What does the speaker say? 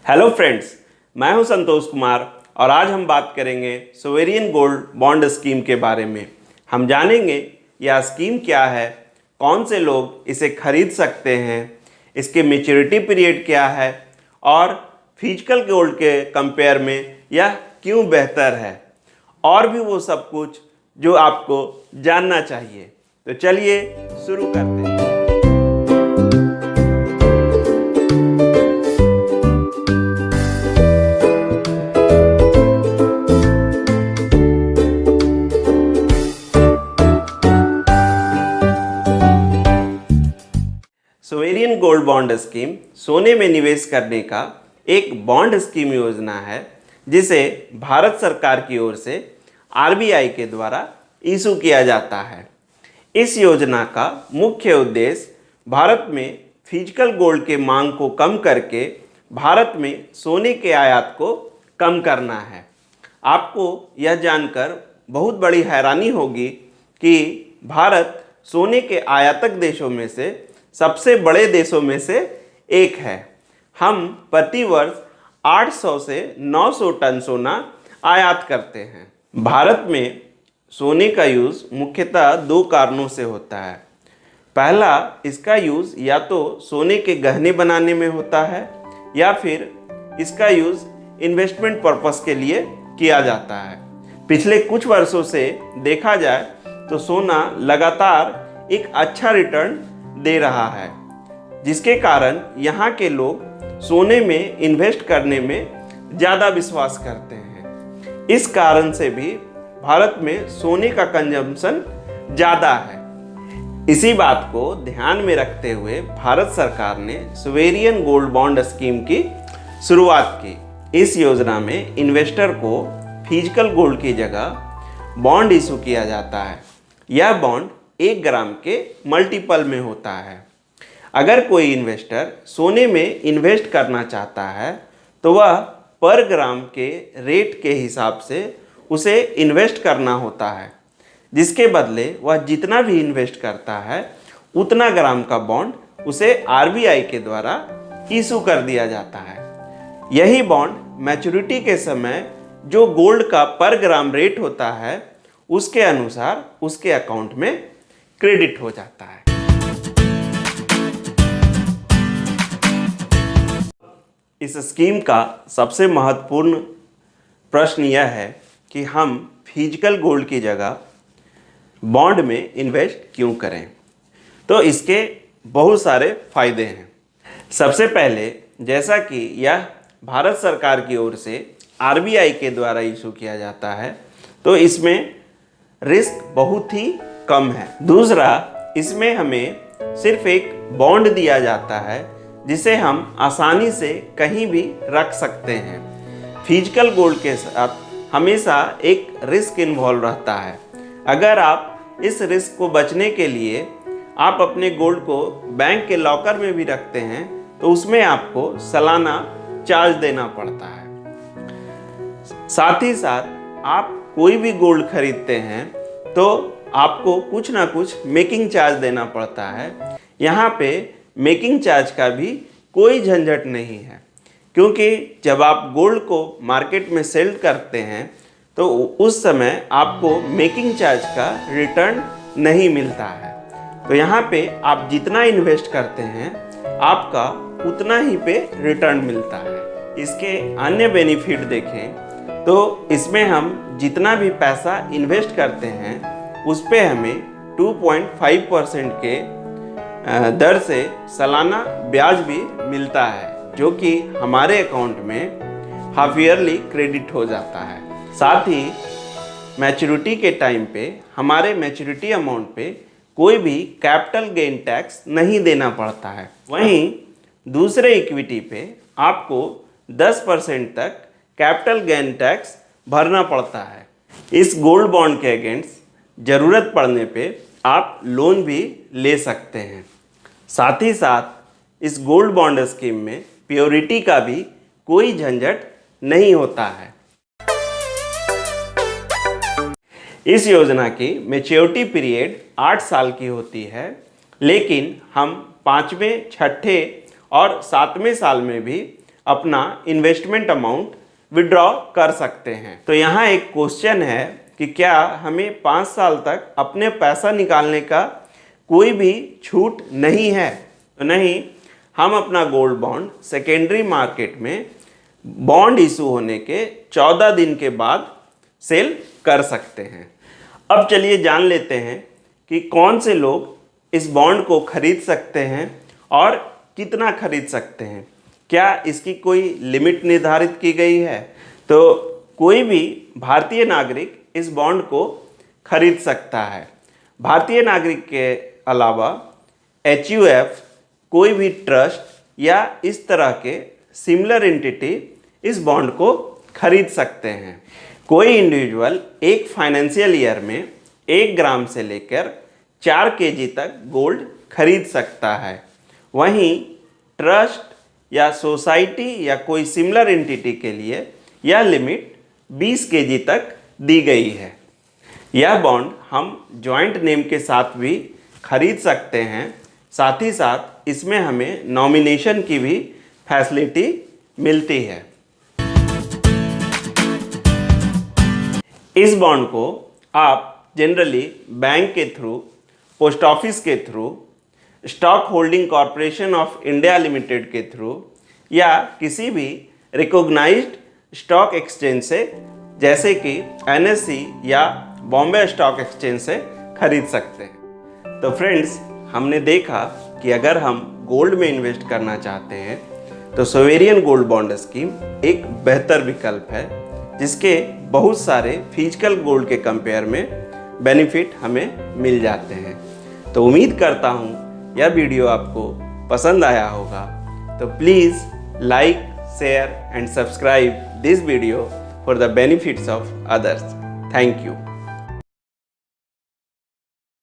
Hello friends, मैं हूं संतोष कुमार और आज हम बात करेंगे सोवेरियन गोल्ड बॉन्ड स्कीम के बारे में। हम जानेंगे यह स्कीम क्या है, कौन से लोग इसे खरीद सकते हैं, इसके मैच्योरिटी पीरियड क्या है और फिजिकल गोल्ड के कंपेयर में यह क्यों बेहतर है, और भी वो सब कुछ जो आपको जानना चाहिए। तो चलिए शुरू करते हैं। सोवेरियन गोल्ड बॉन्ड स्कीम सोने में निवेश करने का एक बॉन्ड स्कीम योजना है जिसे भारत सरकार की ओर से आरबीआई के द्वारा इशू किया जाता है। इस योजना का मुख्य उद्देश्य भारत में फिजिकल गोल्ड के मांग को कम करके भारत में सोने के आयात को कम करना है। आपको यह जानकर बहुत बड़ी हैरानी होगी कि भारत सोने के आयातक देशों में से सबसे बड़े देशों में से एक है। हम प्रति वर्ष 800 से 900 टन सोना आयात करते हैं। भारत में सोने का यूज़ मुख्यतः दो कारणों से होता है। पहला, इसका यूज़ या तो सोने के गहने बनाने में होता है या फिर इसका यूज़ इन्वेस्टमेंट पर्पस के लिए किया जाता है। पिछले कुछ वर्षों से देखा जाए तो सोना लगातार एक अच्छा रिटर्न दे रहा है, जिसके कारण यहाँ के लोग सोने में इन्वेस्ट करने में ज़्यादा विश्वास करते हैं। इस कारण से भी भारत में सोने का कंजम्पशन ज़्यादा है। इसी बात को ध्यान में रखते हुए भारत सरकार ने सोवेरियन गोल्ड बॉन्ड स्कीम की शुरुआत की। इस योजना में इन्वेस्टर को फिजिकल गोल्ड की जगह बॉन्ड इशू किया जाता है। यह बॉन्ड 1 ग्राम के मल्टीपल में होता है। अगर कोई इन्वेस्टर सोने में इन्वेस्ट करना चाहता है तो वह पर ग्राम के रेट के हिसाब से उसे इन्वेस्ट करना होता है, जिसके बदले वह जितना भी इन्वेस्ट करता है उतना ग्राम का बॉन्ड उसे आरबीआई के द्वारा इशू कर दिया जाता है। यही बॉन्ड मैच्योरिटी के समय जो गोल्ड का पर ग्राम रेट होता है उसके अनुसार उसके अकाउंट में क्रेडिट हो जाता है। इस स्कीम का सबसे महत्वपूर्ण प्रश्न यह है कि हम फिजिकल गोल्ड की जगह बॉन्ड में इन्वेस्ट क्यों करें। तो इसके बहुत सारे फायदे हैं। सबसे पहले, जैसा कि यह भारत सरकार की ओर से आरबीआई के द्वारा इशू किया जाता है तो इसमें रिस्क बहुत ही कम है। दूसरा, इसमें हमें सिर्फ एक बॉन्ड दिया जाता है जिसे हम आसानी से कहीं भी रख सकते हैं। फिजिकल गोल्ड के साथ हमेशा एक रिस्क इन्वॉल्व रहता है। अगर आप इस रिस्क को बचने के लिए आप अपने गोल्ड को बैंक के लॉकर में भी रखते हैं तो उसमें आपको सालाना चार्ज देना पड़ता है। साथ ही साथ आप कोई भी गोल्ड खरीदते हैं तो आपको कुछ ना कुछ मेकिंग चार्ज देना पड़ता है। यहाँ पे मेकिंग चार्ज का भी कोई झंझट नहीं है, क्योंकि जब आप गोल्ड को मार्केट में सेल करते हैं तो उस समय आपको मेकिंग चार्ज का रिटर्न नहीं मिलता है। तो यहाँ पे आप जितना इन्वेस्ट करते हैं आपका उतना ही पे रिटर्न मिलता है। इसके अन्य बेनिफिट देखें तो इसमें हम जितना भी पैसा इन्वेस्ट करते हैं उस पे हमें 2.5% के दर से सालाना ब्याज भी मिलता है, जो कि हमारे अकाउंट में हाफ ईयरली क्रेडिट हो जाता है। साथ ही मैच्योरिटी के टाइम पे हमारे मैच्योरिटी अमाउंट पे कोई भी कैपिटल गेन टैक्स नहीं देना पड़ता है। वहीं दूसरे इक्विटी पे आपको 10% तक कैपिटल गेन टैक्स भरना पड़ता है। इस गोल्ड बॉन्ड के अगेंस्ट ज़रूरत पड़ने पे आप लोन भी ले सकते हैं। साथ ही साथ इस गोल्ड बॉन्ड स्कीम में प्योरिटी का भी कोई झंझट नहीं होता है। इस योजना की मैच्योरिटी पीरियड 8 साल की होती है, लेकिन हम 5वें, 6ठे और 7वें साल में भी अपना इन्वेस्टमेंट अमाउंट विड्रॉ कर सकते हैं। तो यहाँ एक क्वेश्चन है कि क्या हमें 5 साल तक अपने पैसा निकालने का कोई भी छूट नहीं है? तो नहीं, हम अपना गोल्ड बॉन्ड सेकेंडरी मार्केट में बॉन्ड इशू होने के 14 दिन के बाद सेल कर सकते हैं। अब चलिए जान लेते हैं कि कौन से लोग इस बॉन्ड को खरीद सकते हैं और कितना खरीद सकते हैं। क्या इसकी कोई लिमिट निर्धारित की गई है? तो कोई भी भारतीय नागरिक इस बॉन्ड को खरीद सकता है। भारतीय नागरिक के अलावा HUF, कोई भी ट्रस्ट या इस तरह के सिमिलर एंटिटी इस बॉन्ड को खरीद सकते हैं। कोई इंडिविजुअल एक फाइनेंशियल ईयर में 1 ग्राम से लेकर 4 kg तक गोल्ड खरीद सकता है। वहीं ट्रस्ट या सोसाइटी या कोई सिमिलर एंटिटी के लिए यह लिमिट 20 kg तक दी गई है। यह बॉन्ड हम जॉइंट नेम के साथ भी खरीद सकते हैं। साथ ही साथ इसमें हमें नॉमिनेशन की भी फैसिलिटी मिलती है। इस बॉन्ड को आप जनरली बैंक के थ्रू, पोस्ट ऑफिस के through, stock holding corporation of India limited के थ्रू या किसी भी रिकॉग्नाइज्ड स्टॉक एक्सचेंज से, जैसे कि NSE या बॉम्बे स्टॉक एक्सचेंज से खरीद सकते हैं। तो फ्रेंड्स, हमने देखा कि अगर हम गोल्ड में इन्वेस्ट करना चाहते हैं तो सोवेरियन गोल्ड बॉन्ड स्कीम एक बेहतर विकल्प है, जिसके बहुत सारे फिजिकल गोल्ड के कंपेयर में बेनिफिट हमें मिल जाते हैं। तो उम्मीद करता हूँ यह वीडियो आपको पसंद आया होगा। तो please like, share and subscribe this video for the benefits of others. Thank you.